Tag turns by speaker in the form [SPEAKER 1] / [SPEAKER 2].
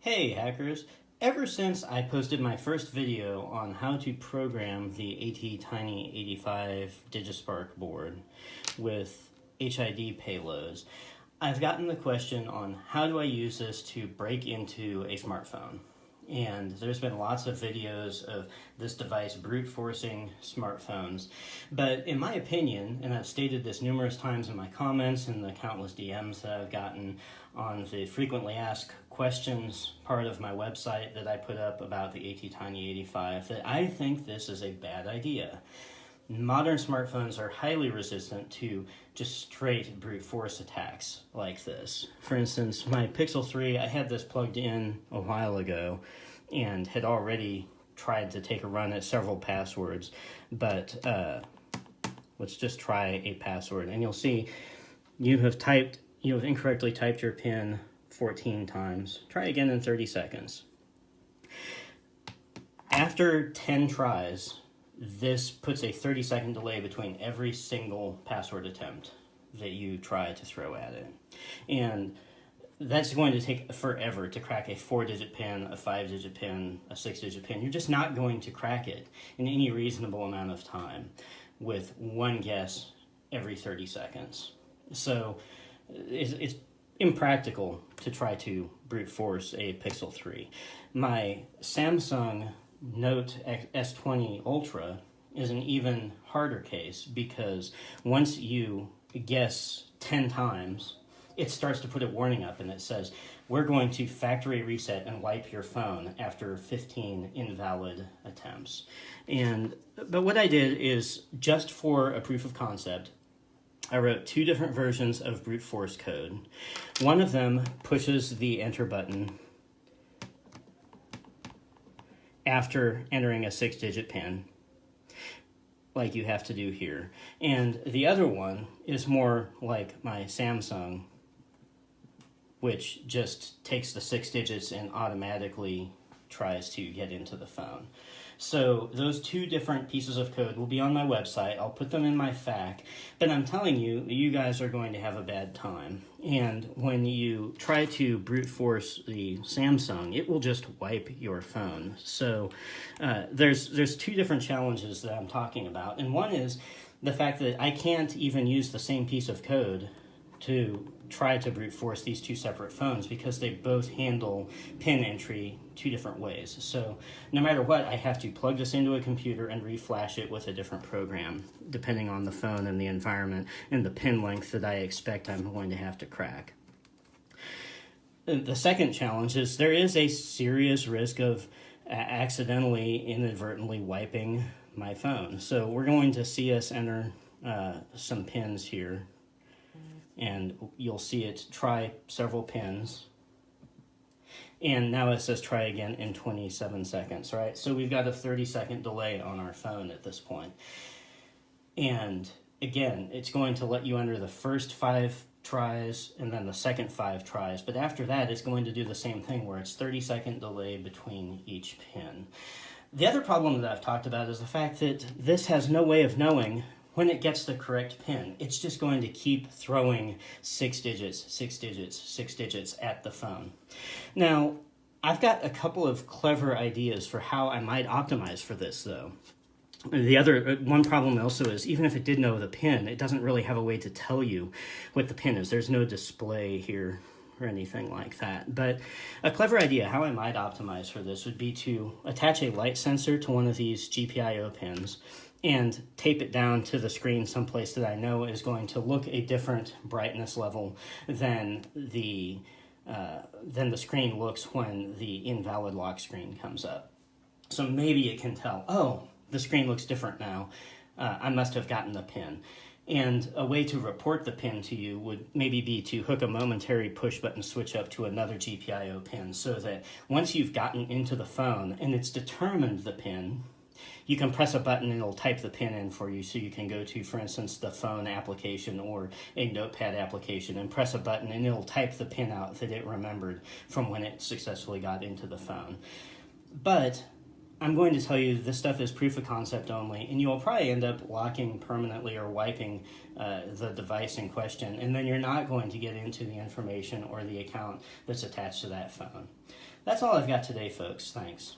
[SPEAKER 1] Hey hackers! Ever since I posted my first video on how to program the ATtiny85 DigiSpark board with HID payloads, I've gotten the question on how do I use this to break into a smartphone. And there's been lots of videos of this device brute forcing smartphones. But in my opinion, and I've stated this numerous times in my comments and the countless DMs that I've gotten on the frequently asked questions part of my website that I put up about the ATtiny85, that I think this is a bad idea. Modern smartphones are highly resistant to just straight brute force attacks like this. For instance, my Pixel 3, I had this plugged in a while ago and had already tried to take a run at several passwords, but let's just try a password. And you'll see you have incorrectly typed your PIN 14 times. Try again in 30 seconds. After 10 tries, this puts a 30-second delay between every single password attempt that you try to throw at it. And that's going to take forever to crack a 4-digit PIN, a 5-digit PIN, a 6-digit PIN. You're just not going to crack it in any reasonable amount of time with one guess every 30 seconds. So it's impractical to try to brute force a Pixel 3. My Samsung Note S20 Ultra is an even harder case because once you guess 10 times, it starts to put a warning up and it says, we're going to factory reset and wipe your phone after 15 invalid attempts. But what I did is, just for a proof of concept, I wrote 2 different versions of brute force code. One of them pushes the enter button after entering a 6-digit PIN, like you have to do here. And the other one is more like my Samsung, which just takes the 6 digits and automatically tries to get into the phone. So those 2 different pieces of code will be on my website. I'll put them in my FAQ, but I'm telling you, you guys are going to have a bad time. And when you try to brute force the Samsung, it will just wipe your phone. So there's 2 different challenges that I'm talking about. And one is the fact that I can't even use the same piece of code to try to brute force these 2 separate phones because they both handle PIN entry 2 different ways. So no matter what, I have to plug this into a computer and reflash it with a different program, depending on the phone and the environment and the PIN length that I expect I'm going to have to crack. The second challenge is there is a serious risk of accidentally, inadvertently wiping my phone. So we're going to see us enter some pins here. And you'll see it try several pins. And now it says try again in 27 seconds, right? So we've got a 30-second delay on our phone at this point. And again, it's going to let you enter the first 5 tries and then the second 5 tries. But after that, it's going to do the same thing where it's 30-second delay between each pin. The other problem that I've talked about is the fact that this has no way of knowing when it gets the correct PIN. It's just going to keep throwing 6 digits, 6 digits, 6 digits at the phone. Now, I've got a couple of clever ideas for how I might optimize for this, though. The other one problem also is, even if it did know the PIN, it doesn't really have a way to tell you what the PIN is. There's no display here or anything like that. But a clever idea how I might optimize for this would be to attach a light sensor to one of these GPIO pins and tape it down to the screen someplace that I know is going to look a different brightness level than the screen looks when the invalid lock screen comes up. So maybe it can tell, oh, the screen looks different now. I must have gotten the PIN. And a way to report the PIN to you would maybe be to hook a momentary push button switch up to another GPIO pin so that once you've gotten into the phone and it's determined the PIN, you can press a button and it'll type the PIN in for you, so you can go to, for instance, the phone application or a notepad application and press a button and it'll type the PIN out that it remembered from when it successfully got into the phone. But I'm going to tell you this stuff is proof of concept only, and you'll probably end up locking permanently or wiping the device in question, and then you're not going to get into the information or the account that's attached to that phone. That's all I've got today, folks. Thanks.